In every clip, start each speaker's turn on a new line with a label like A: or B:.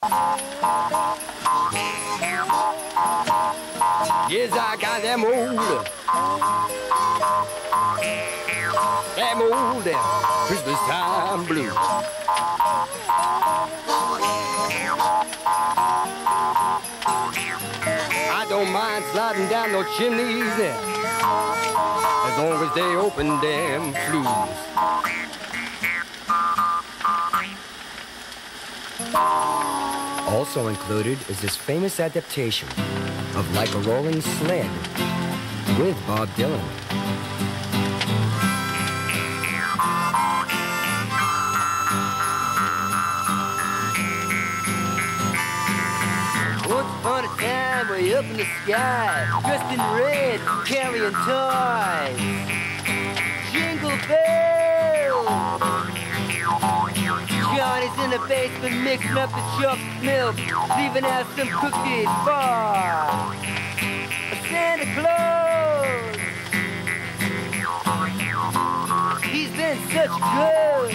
A: Yes, I got them old Christmas time blues. I don't mind sliding down no chimneys there, as long as they open them flues. Also included is this famous adaptation of Like a Rolling Sled with Bob Dylan. Once upon a time, way up in the sky, dressed in red, carrying toys. Jingle bells! Johnny's in the basement mixing up the chocolate milk, leaving out some cookies for Santa Claus. He's been such a good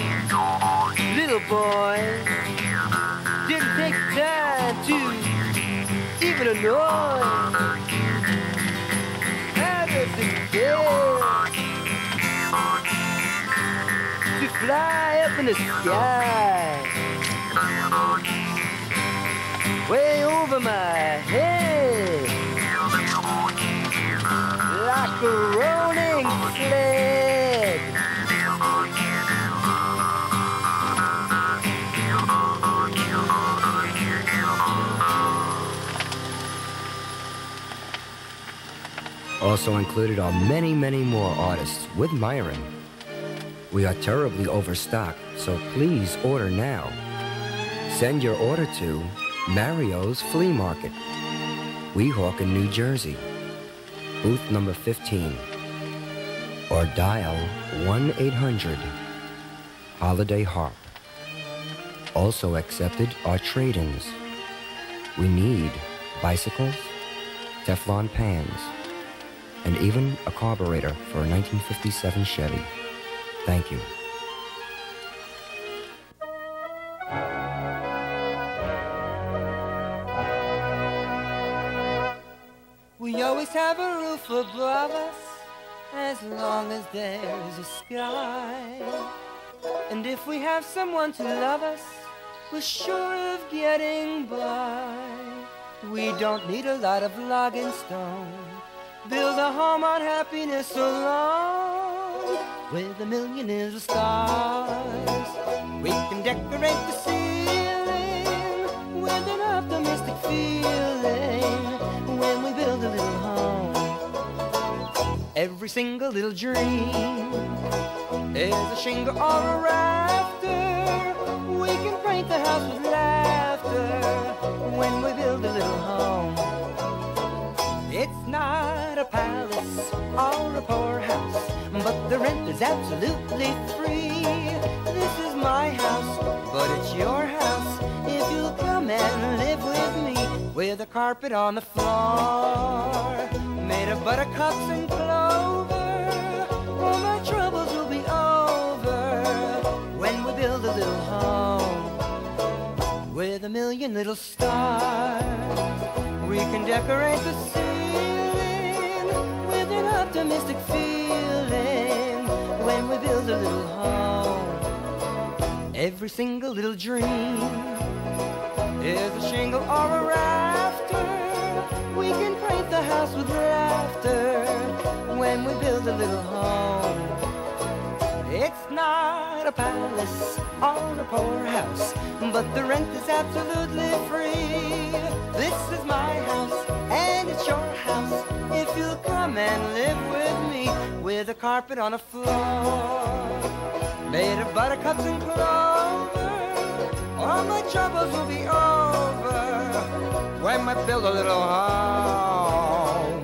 A: little boy. Didn't take the time to even annoy Harris's girl to fly up in the sky, way over my head, like a rolling sled. Also included are many, many more artists with Myron. We are terribly overstocked, so please order now. Send your order to Mario's Flea Market, Weehawken, New Jersey, booth number 15, or dial 1-800-HOLIDAY HARP. Also accepted are trade-ins. We need bicycles, Teflon pans, and even a carburetor for a 1957 Chevy. Thank you. We always have a roof above us, as long as there's a sky. And if we have someone to love us, we're sure of getting by. We don't need a lot of log and stone, build a home on happiness alone. With a million little stars, we can decorate the ceiling with an optimistic feeling when we build a little home. Every single little dream is a shingle or a rafter. We can paint the house with laughter when we build a little home. It's not a palace or a poorhouse, but the rent is absolutely free. This is my house, but it's your house if you'll come and live with me. With a carpet on the floor, made of buttercups and clover, all my troubles will be over when we build a little home. With a million little stars, we can decorate the ceiling with an optimistic feeling when we build a little home. Every single little dream is a shingle or a rafter. We can paint the house with laughter when we build a little home. It's not a palace or a poorhouse, but the rent is absolutely free. This is my house and it's your house if you'll come and live with me. With a carpet on the floor, made of buttercups and clover, all my troubles will be over when we build a little home.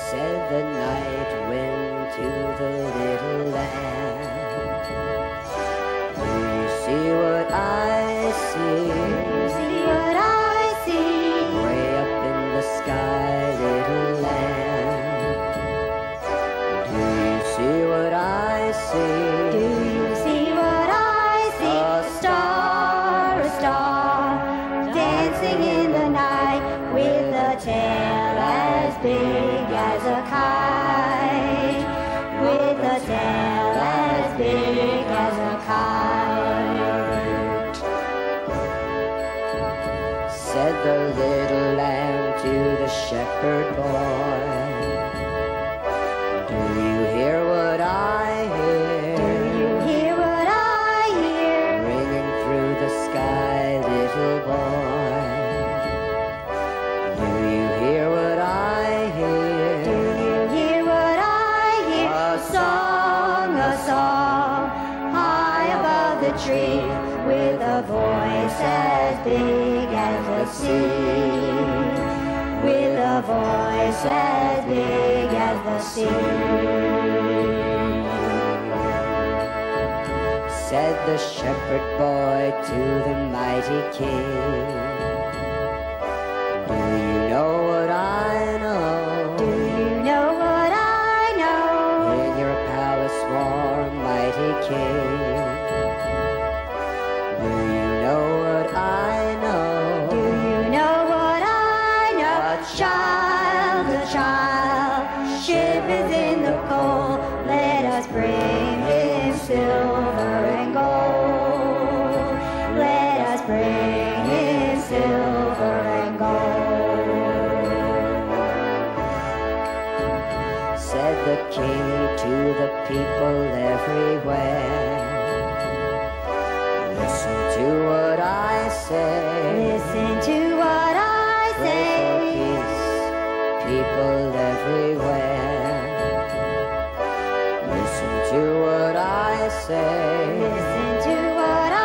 B: Said the night wind to the little lamb, do you see what I see?
C: Do you see what I see?
B: Way up in the sky, little lamb, do you see what I see?
C: Do you see what I see? A star, dancing in the night with a tail as big as a kite, with a tail as big as a kite.
B: Said the little lamb to the shepherd boy, do you hear what I hear?
C: Do you hear what I hear?
B: Ringing through the sky, little boy. Do you hear what I hear?
C: Do you hear what I hear? A song, high above the tree, with a voice as big as the sea, with a voice as big as the sea.
B: Said the shepherd boy to the mighty king, do you know what I know?
C: Do you know what I know?
B: In your palace war, mighty king, do you know what I know?
C: Do you know what I know? A child, shivers in the cold. Let us bring him silver and gold. Let us bring him silver and gold.
B: Said the king to the people everywhere, listen to what I say.
C: Listen to what I
B: Pray
C: say.
B: for peace, people everywhere. Listen to what I say.
C: Listen to what I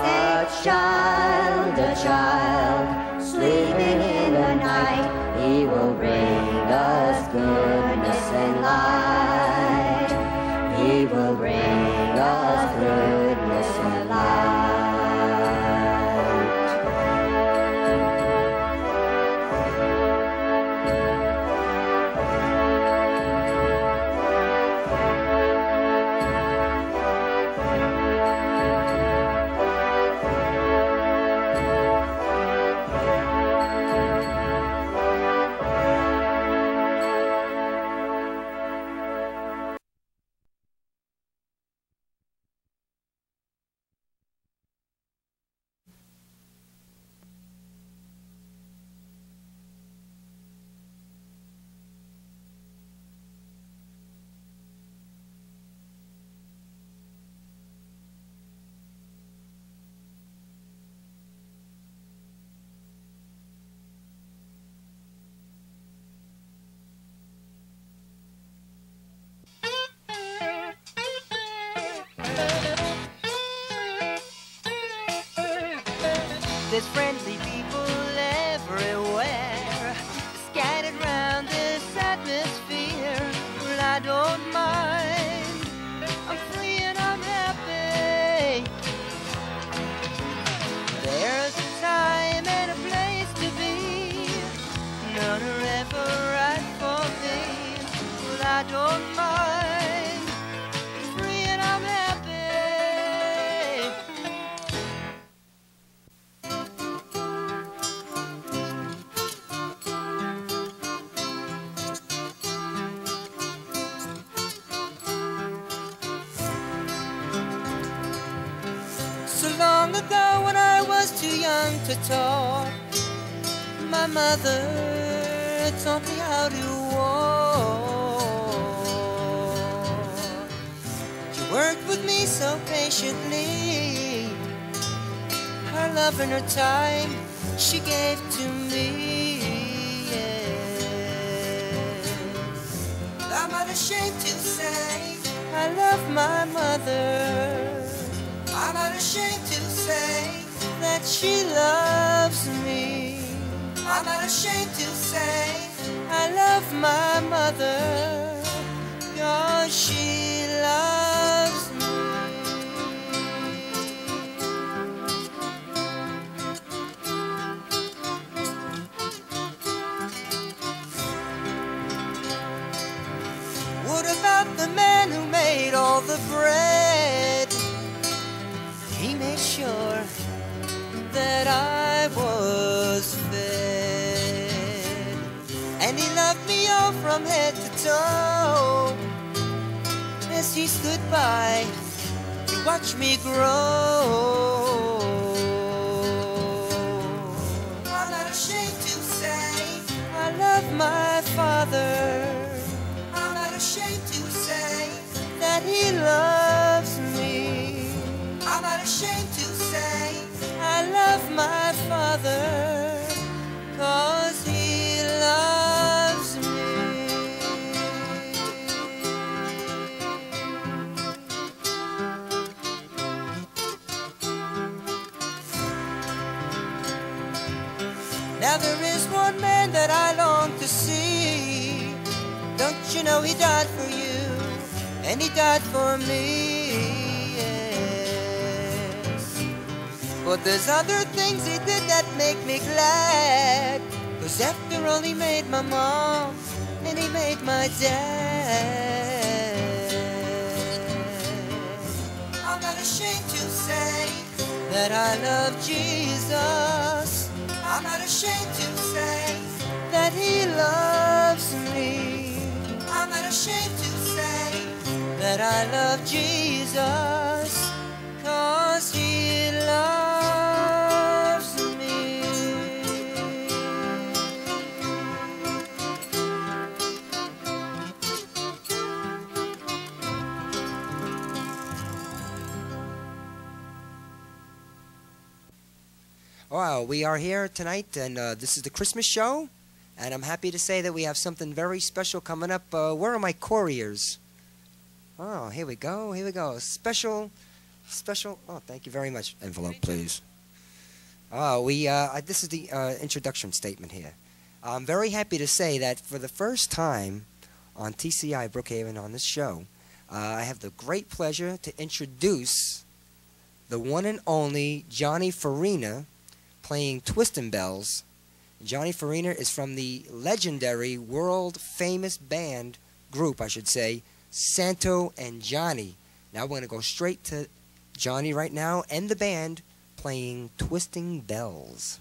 C: say.
B: A child, sleeping in the night, he will bring us goodness and light. He will bring us goodness and light.
A: There's friendly people everywhere, scattered round this atmosphere. Well, I don't mind. I'm free and I'm happy. There's a time and a place to be. None are ever right for me. Well, I don't mind. Free and I'm happy. So long ago when I was too young to talk, my mother taught me how to walk. She worked with me so patiently. Her love and her time she gave to me. Yeah. I'm not ashamed to say I love my mother. I'm not ashamed to say that she loves me. I'm not ashamed to say I love my mother, 'cause she loves me. What about the man who made all the bread? He made sure that I was fed, and he loved me all from head to toe, as he stood by to watch me grow. I'm not ashamed to say I love my father. I'm not ashamed to say that he loves me. I'm not ashamed to say I love my father, 'cause he loves me. Now there is one man that I long to see. Don't you know he died for you, and he died for me, yes. But there's other things he did that make me glad, 'cause after all he made my mom, and he made my dad. I'm not ashamed to say that I love Jesus. I'm not ashamed to say that he loves me. I'm not ashamed to say that I love Jesus, 'cause he loves me. Well, we are here tonight, and this is the Christmas show, and I'm happy to say that we have something very special coming up. Where are my couriers? Oh, here we go, here we go. Special, oh, thank you very much. Envelope, please. Oh, this is the introduction statement here. I'm very happy to say that for the first time on TCI Brookhaven on this show, I have the great pleasure to introduce the one and only Johnny Farina, playing Twistin' Bells. Johnny Farina is from the legendary, world-famous band, group I should say, Santo and Johnny. Now we're going to go straight to Johnny right now and the band playing Twisting Bells.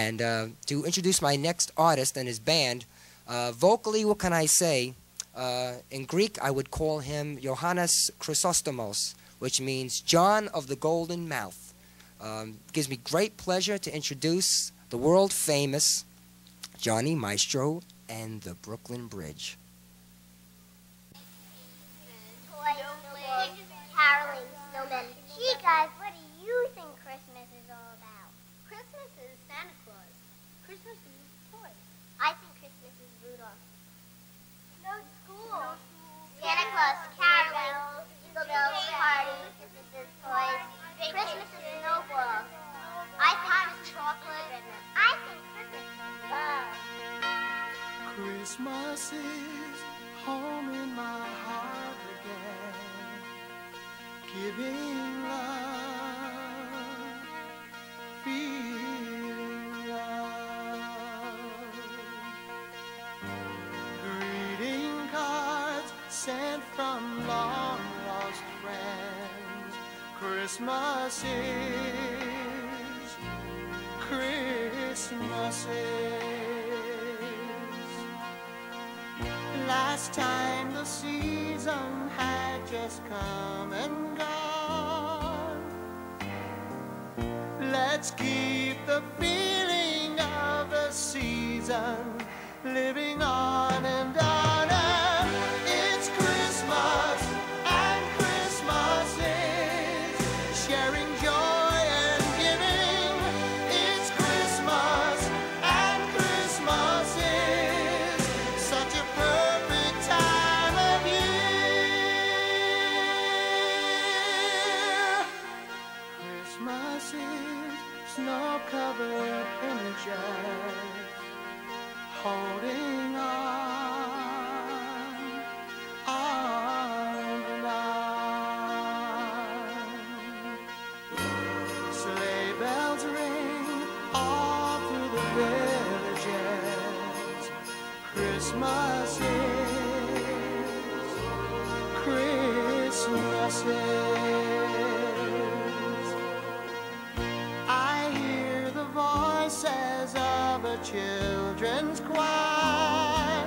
D: And to introduce my next artist and his band, vocally, what can I say? In Greek, I would call him Johannes Chrysostomos, which means John of the Golden Mouth. Gives me great pleasure to introduce the world-famous Johnny Maestro and the Brooklyn Bridge.
C: Caroling snowmen. Gee, guys, what do you think Christmas is all about?
E: Christmas is Santa Claus. Christmas is toys.
C: I think Christmas is Rudolph. No school. Santa Claus, caroling, jingle bells, parties, Christmas is toys. Christmas is snowball. I think Christmas is chocolate. I think Christmas is love.
F: Christmas is home in my heart again, giving love, feeling love. Greeting cards sent from long lost friends. Christmas is, Christmas is. Last time the season had just come and gone. Let's keep the feeling of the season living on and on. And it's Christmas, and Christmas is sharing joy and giving. It's Christmas, and Christmas is such a perfect time of year. Christmas is snow-covered images holding on and on. Sleigh bells ring all through the villages. Christmas is, Christmas is. I hear the voices of a children's choir.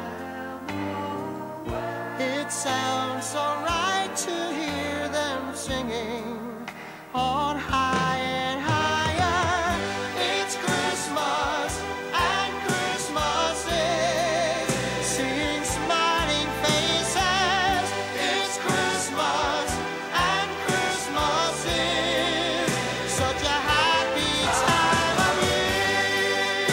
F: It sounds so right to hear them singing on high and higher. It's Christmas, and Christmas is seeing smiling faces. It's Christmas, and Christmas is such a happy time of year.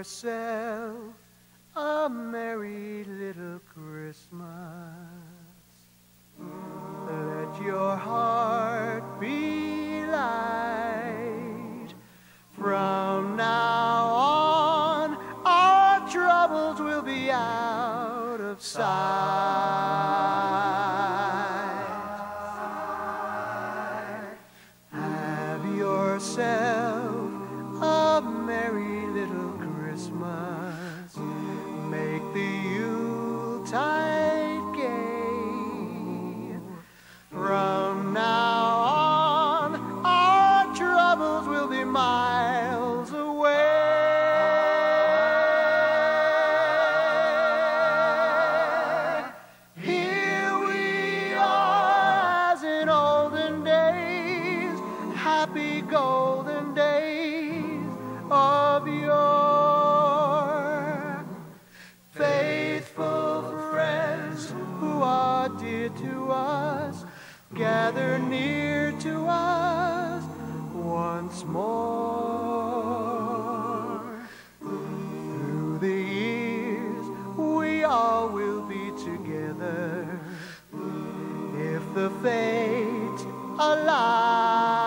F: yourself a merry little Christmas. Let your heart be light. From now on, our troubles will be out of sight. Have yourself a merry little Christmas. Make the Yuletide gay. From now on, our troubles will be miles away. Here we are as in olden days, happy golden days of yore. Faithful friends who are dear to us, gather near to us once more. Through the years, we all will be together, if the fates allow.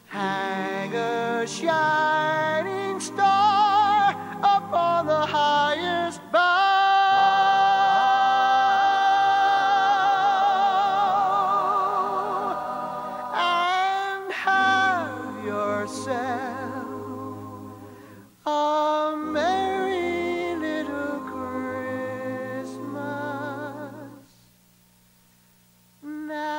F: Hang a shining star upon the highest bough, and have yourself a merry little Christmas now.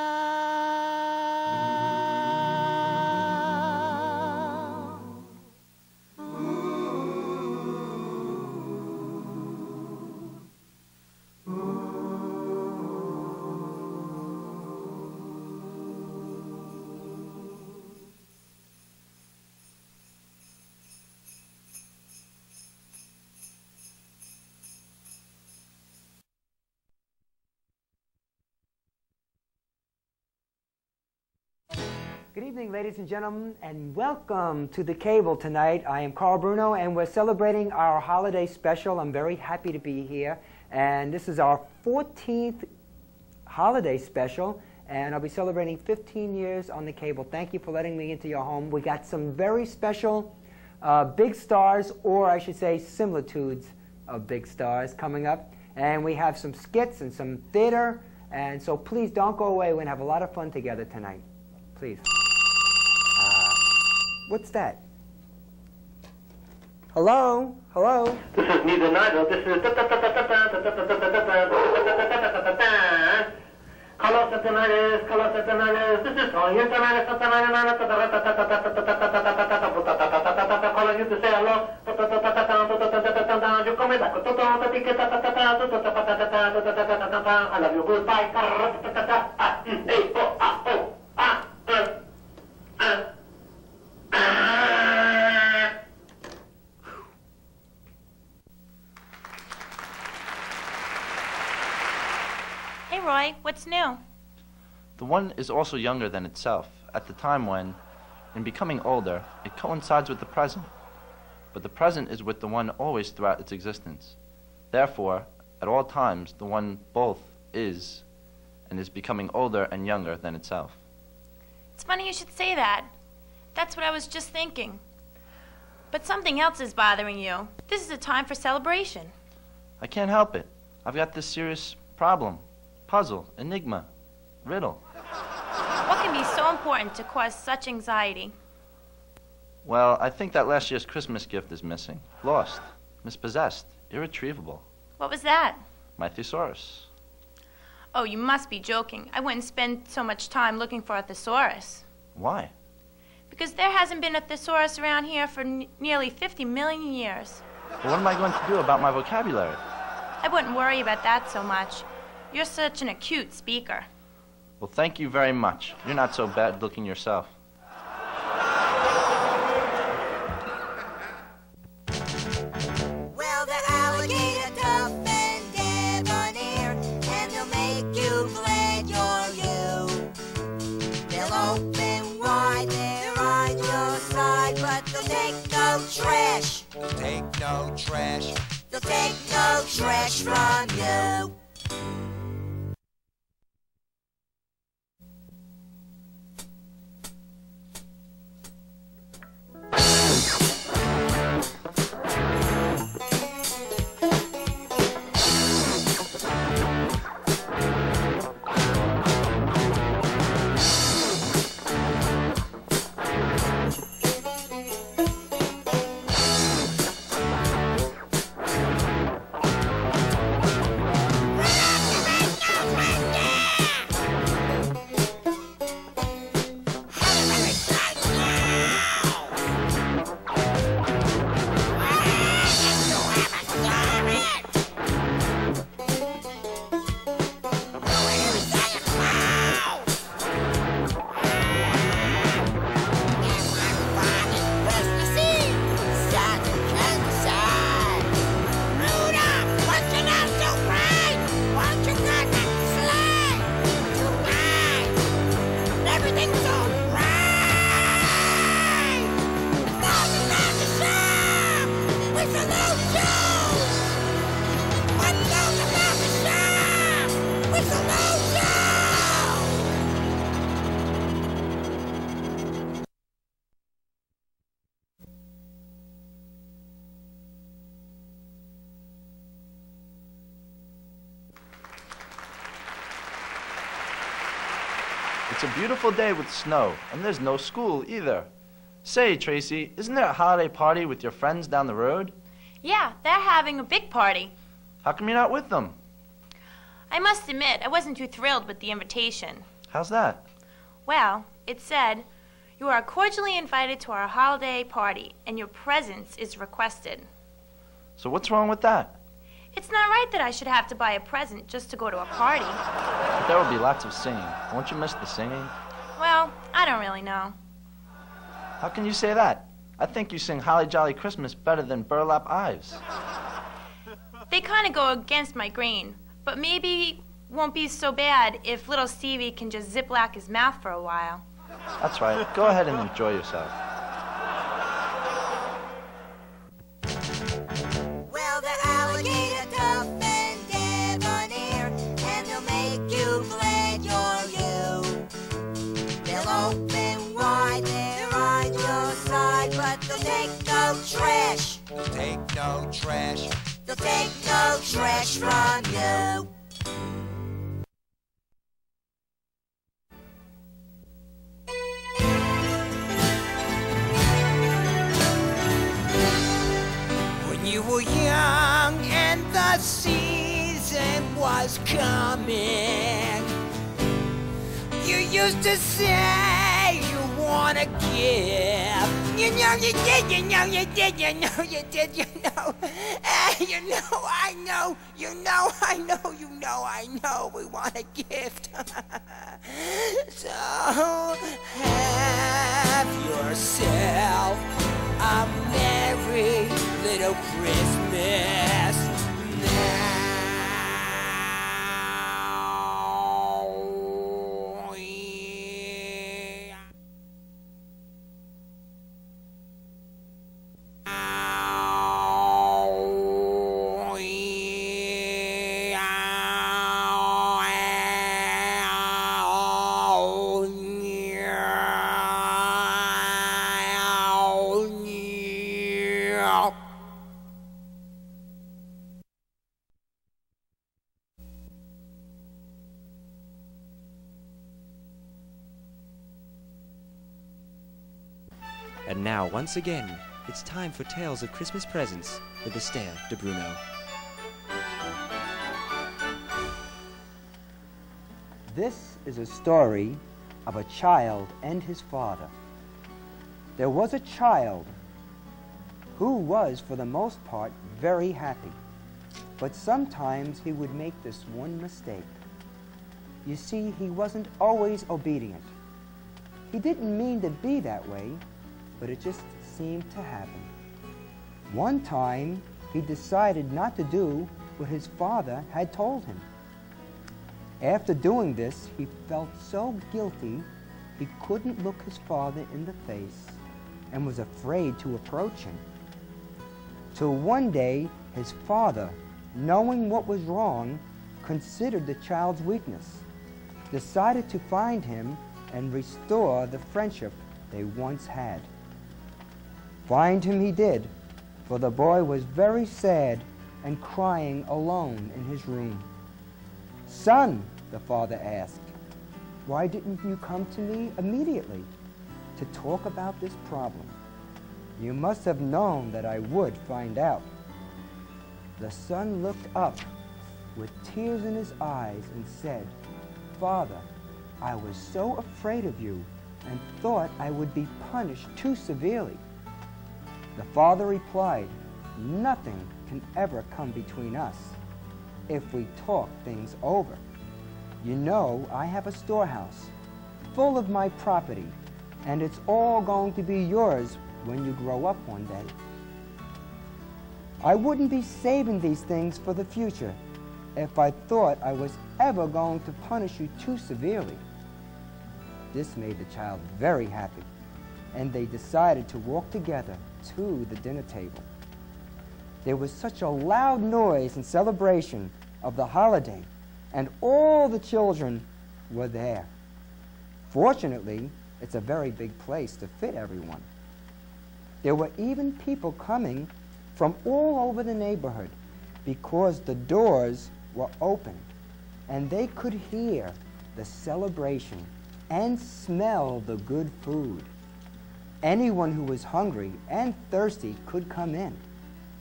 D: Good evening, ladies and gentlemen, and welcome to the cable tonight. I am Carl Bruno, and we're celebrating our holiday special. I'm very happy to be here, and this is our 14th holiday special, and I'll be celebrating 15 years on the cable. Thank you for letting me into your home. We got some very special big stars, or I should say similitudes of big stars coming up, and we have some skits and some theater, and so please don't go away. We're going to have a lot of fun together tonight. Please. What's that? Hello? Hello?
G: This is neither neither. This is Carlos Satanitis, Carlos Satanitis. This is all here tonight. Calling you to say hello. You come back. I love you. Goodbye. Hey, oh, ah, oh, ah,
H: Hey, Roy, what's new?
I: The one is also younger than itself, at the time when, in becoming older, it coincides with the present. But the present is with the one always throughout its existence. Therefore, at all times, the one both is and is becoming older and younger than itself.
H: It's funny you should say that. That's what I was just thinking. But something else is bothering you. This is a time for celebration.
I: I can't help it. I've got this serious problem, puzzle, enigma, riddle.
H: What can be so important to cause such anxiety?
I: Well, I think that last year's Christmas gift is missing, lost, mispossessed, irretrievable.
H: What was that?
I: My thesaurus.
H: Oh, you must be joking. I wouldn't spend so much time looking for a thesaurus.
I: Why?
H: Because there hasn't been a thesaurus around here for nearly 50 million years.
I: But what am I going to do about my vocabulary?
H: I wouldn't worry about that so much. You're such an acute speaker.
I: Well, thank you very much. You're not so bad looking yourself.
J: Well, the alligator tough and debonair, and they'll make you glad you're you. They'll open wide, they're on your side, but they'll take no trash.
K: Take no trash.
J: They'll take no trash from you.
I: It's a beautiful day with snow, and there's no school either. Say, Tracy, isn't there a holiday party with your friends down the road?
H: Yeah, they're having a big party.
I: How come you're not with them?
H: I must admit, I wasn't too thrilled with the invitation.
I: How's that?
H: Well, it said, "You are cordially invited to our holiday party, and your presence is requested."
I: So what's wrong with that?
H: It's not right that I should have to buy a present just to go to a party.
I: But there will be lots of singing. Won't you miss the singing?
H: Well, I don't really know.
I: How can you say that? I think you sing Holly Jolly Christmas better than Burlap Ives.
H: They kind of go against my grain, but maybe won't be so bad if little Stevie can just zip-lack his mouth for a while.
I: That's right. Go ahead and enjoy yourself.
J: Well, the alligator tough and debonair, and they'll make you glad you're you. They'll open wide their eyes your side, but they'll take no trash.
K: Take no trash.
J: They'll take no trash from you.
A: When you were young and the season was coming, you used to say you want a gift. You know you did, you know you did, you know you did, you know. You know, I know, you know, I know, you know, I know we want a gift. So have yourself a merry little Christmas now.
L: And now, once again, it's time for Tales of Christmas Presents with Esther de Bruno.
M: This is a story of a child and his father. There was a child who was, for the most part, very happy. But sometimes he would make this one mistake. You see, he wasn't always obedient. He didn't mean to be that way, but it just seemed to happen. One time, he decided not to do what his father had told him. After doing this, he felt so guilty he couldn't look his father in the face and was afraid to approach him. till one day his father, knowing what was wrong, considered the child's weakness, decided to find him and restore the friendship they once had. Find him he did, for the boy was very sad and crying alone in his room. "Son," the father asked, "why didn't you come to me immediately to talk about this problem? You must have known that I would find out." The son looked up with tears in his eyes and said, "Father, I was so afraid of you and thought I would be punished too severely." The father replied, "Nothing can ever come between us if we talk things over. You know, I have a storehouse full of my property, and it's all going to be yours when you grow up one day. I wouldn't be saving these things for the future if I thought I was ever going to punish you too severely." This made the child very happy, and they decided to walk together to the dinner table. There was such a loud noise and celebration of the holiday, and all the children were there. Fortunately, it's a very big place to fit everyone. There were even people coming from all over the neighborhood because the doors were open, and they could hear the celebration and smell the good food. Anyone who was hungry and thirsty could come in,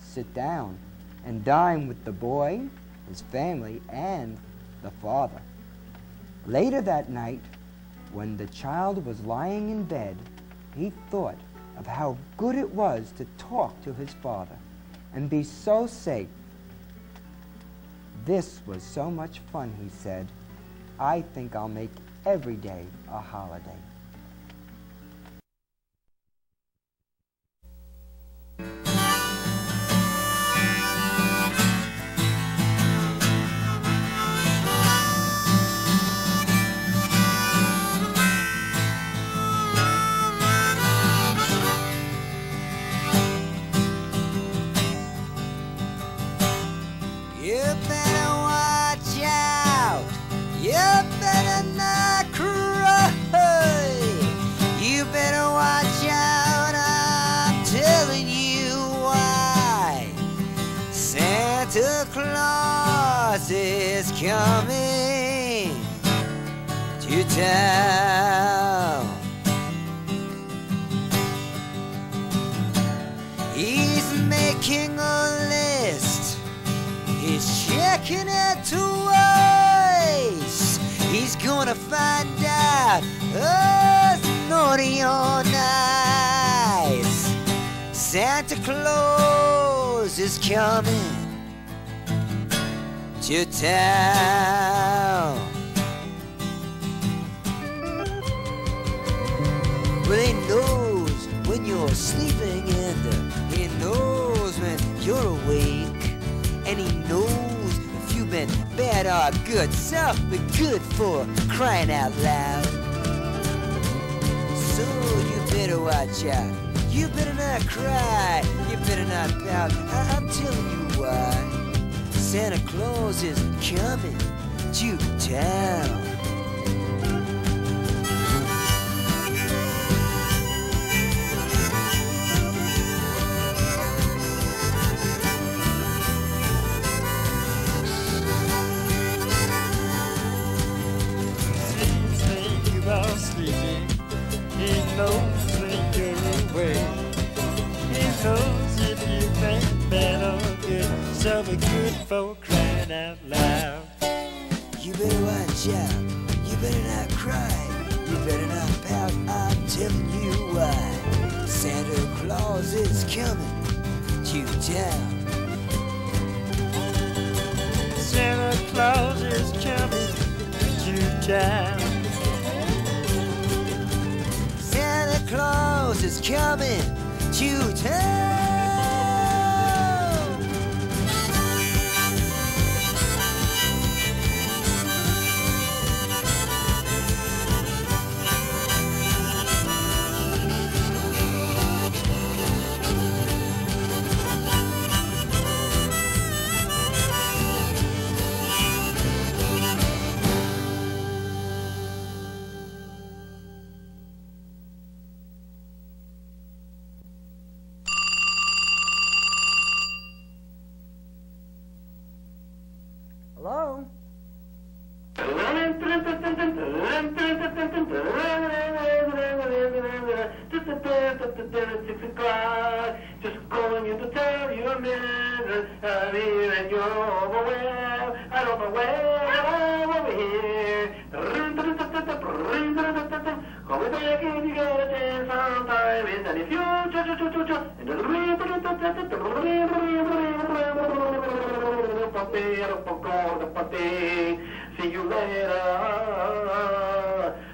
M: sit down, and dine with the boy, his family, and the father. Later that night, when the child was lying in bed, he thought of how good it was to talk to his father and be so safe. "This was so much fun," he said. "I think I'll make every day a holiday."
J: You better watch out. You better not cry. You better watch out. I'm telling you why. Santa Claus is coming to town. He's making a list. He's checking it twice. He's gonna find out who's naughty or nice. Santa Claus is coming to town. Well, he knows when you're sleeping and he knows when you're awake. And he knows if you've been bad or good, so be good for crying out loud. So you better watch out. You better not cry. You better not pout. I'm telling you why. Santa Claus is coming to town.
N: Sleeping. He knows when you're away. He knows if you've been bad or good, so be good for crying out loud.
J: You better watch out. You better not cry. You better not pout. I'm telling you why. Santa Claus is coming to town.
N: Santa Claus is coming to town.
J: Santa Claus is coming to town.
G: At 6 o'clock, just calling you to tell you a minute. I'm here and you're over where? I don't know where. I'm over here. Call me back if you get a chance sometime in the future. See you later.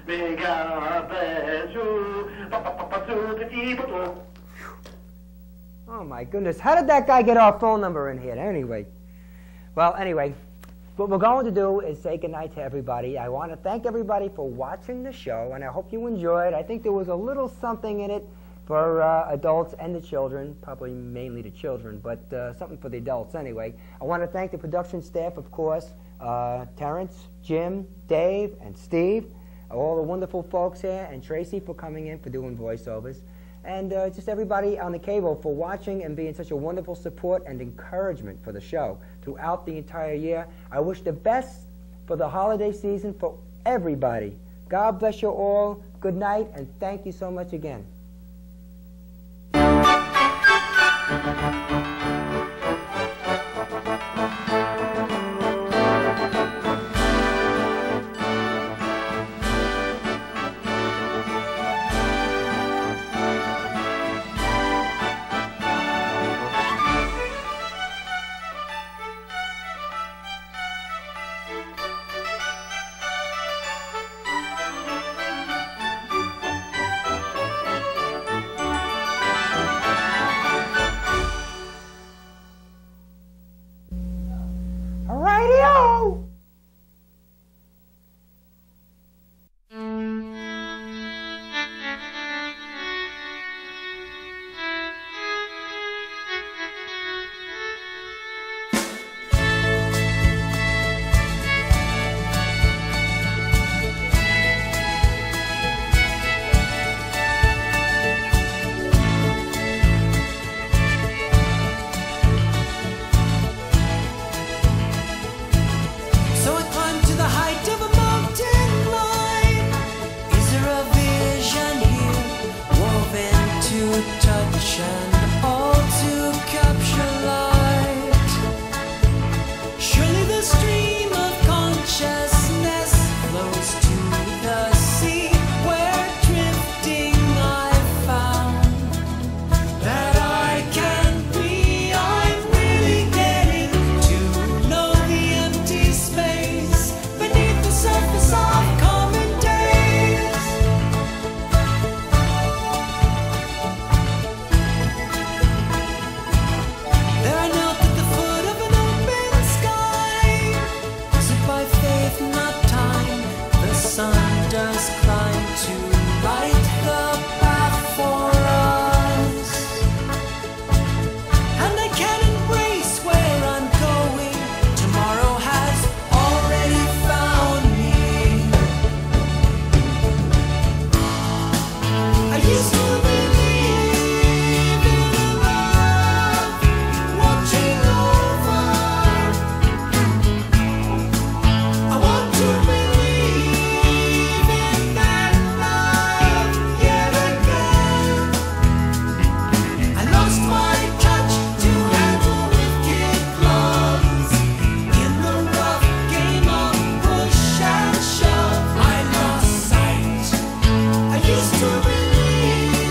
G: May God bless you.
M: Oh my goodness, how did that guy get our phone number in here anyway? Well, anyway, what we're going to do is say goodnight to everybody. I want to thank everybody for watching the show, and I hope you enjoyed. I think there was a little something in it for adults and the children, probably mainly the children, but something for the adults anyway. I want to thank the production staff, of course, Terrence, Jim, Dave, and Steve, all the wonderful folks here, and Tracy for coming in for doing voiceovers, and just everybody on the cable for watching and being such a wonderful support and encouragement for the show throughout the entire year. I wish the best for the holiday season for everybody. God bless you all. Good night, and thank you so much again.
J: Used to believe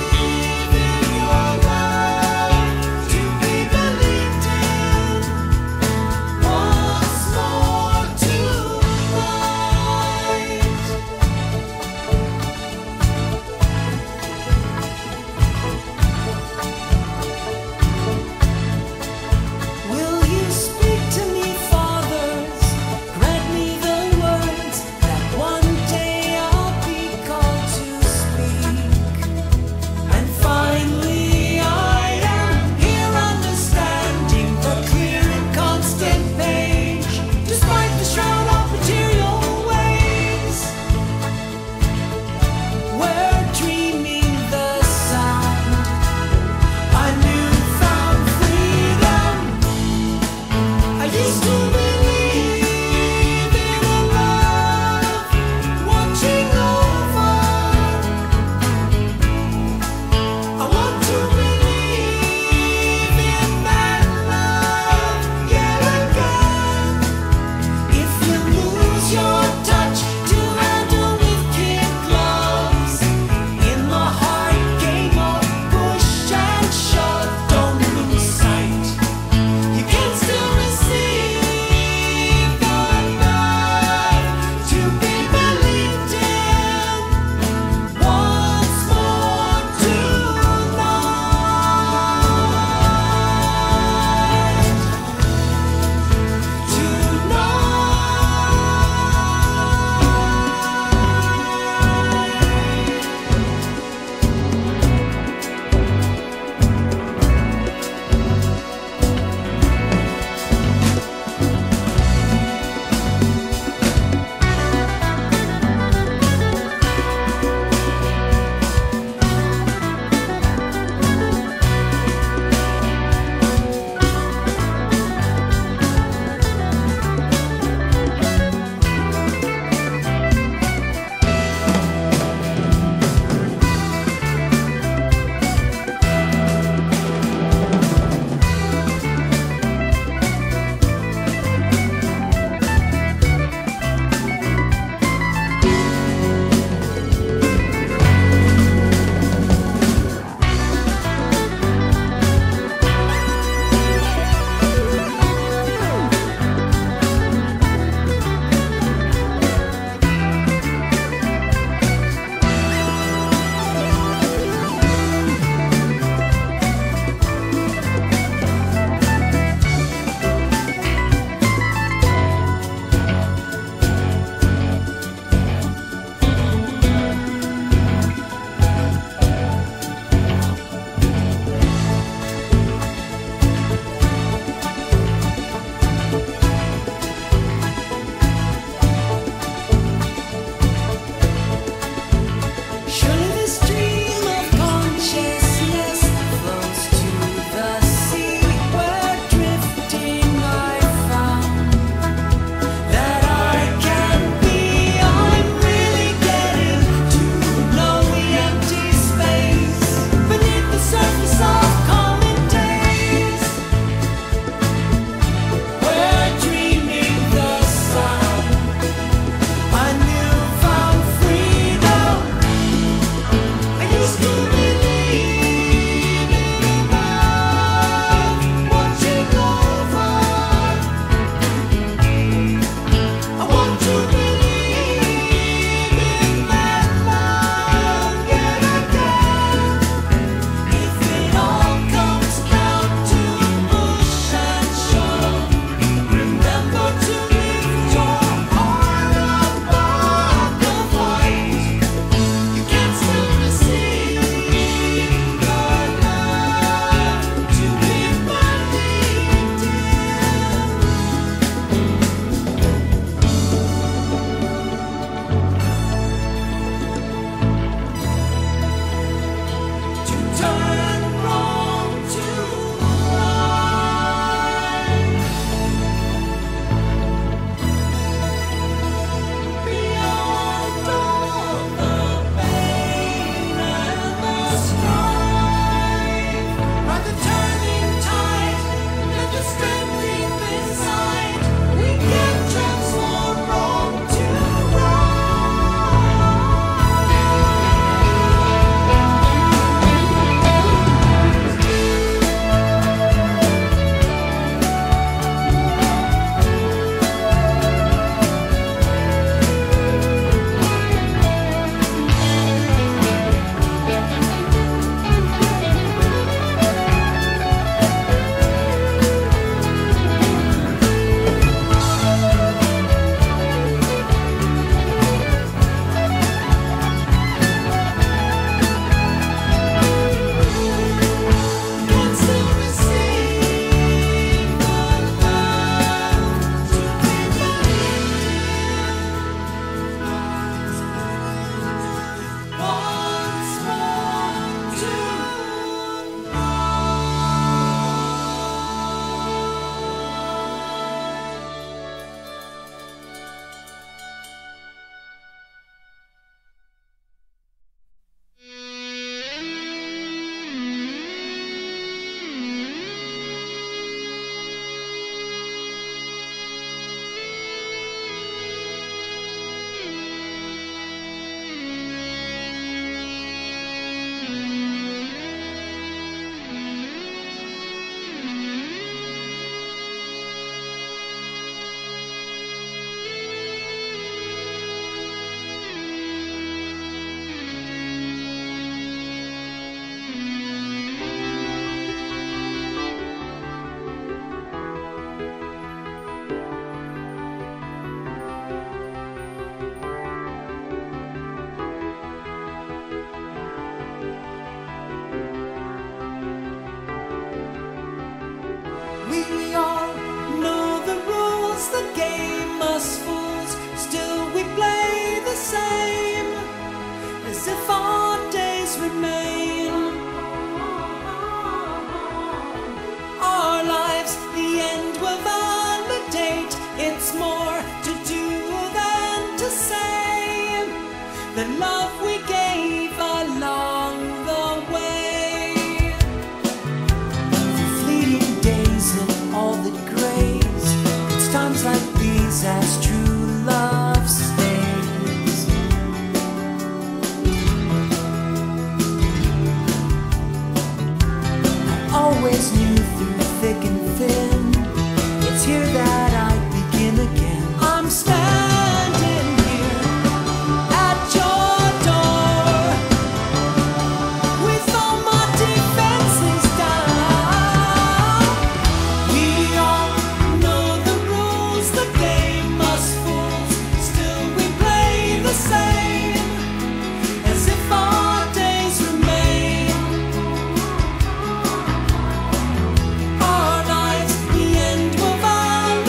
O: the love we gave along the way. Through fleeting days and all that grays, it's times like these as true love stays. I always knew through thick and thin, it's here that I begin again. I'm standing here at your door with all my defenses down. We all know the rules, the game, us fools. Still we play the same, as if our days remain. Our lives, the end will vanish.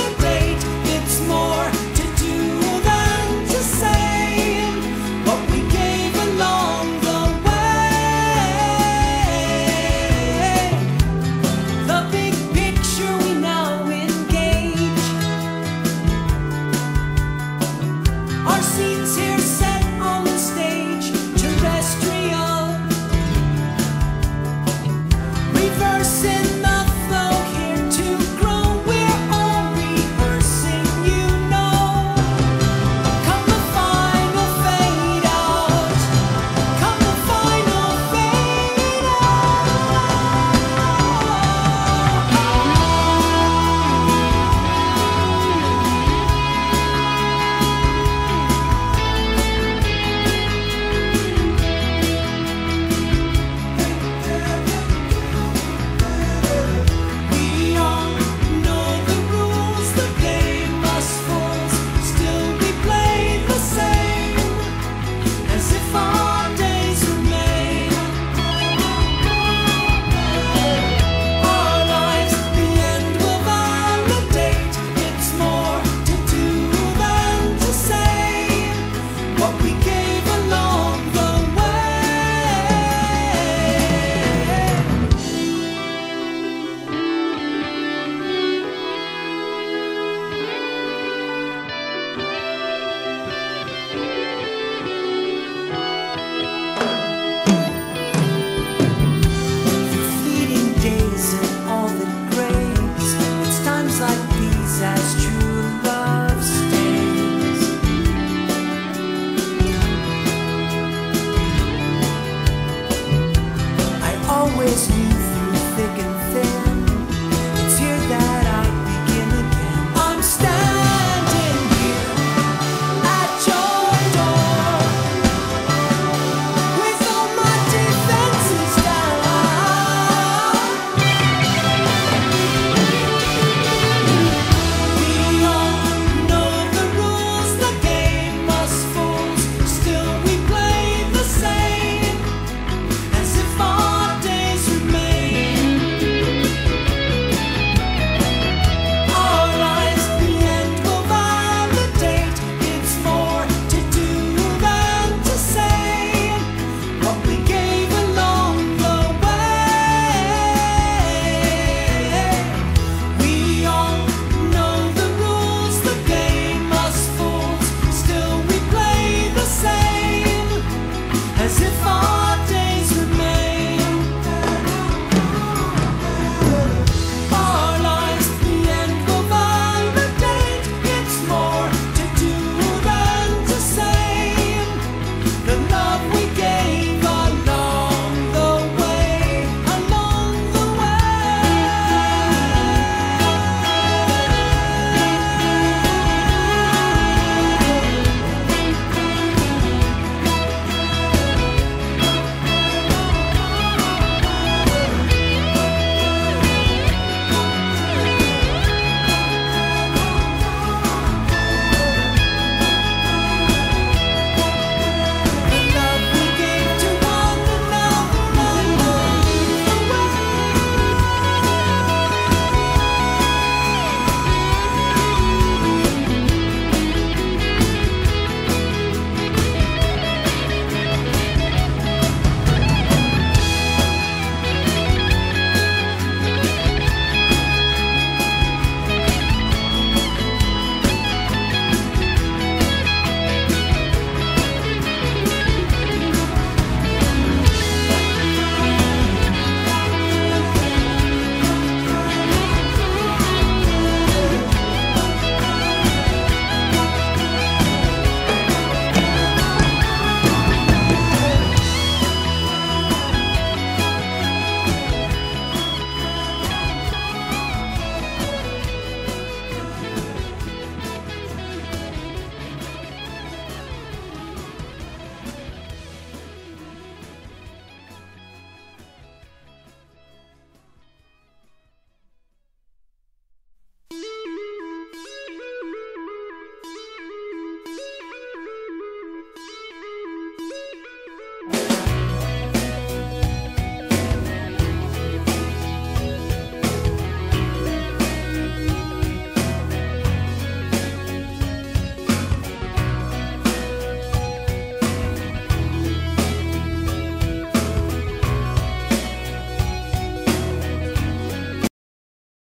O: always knew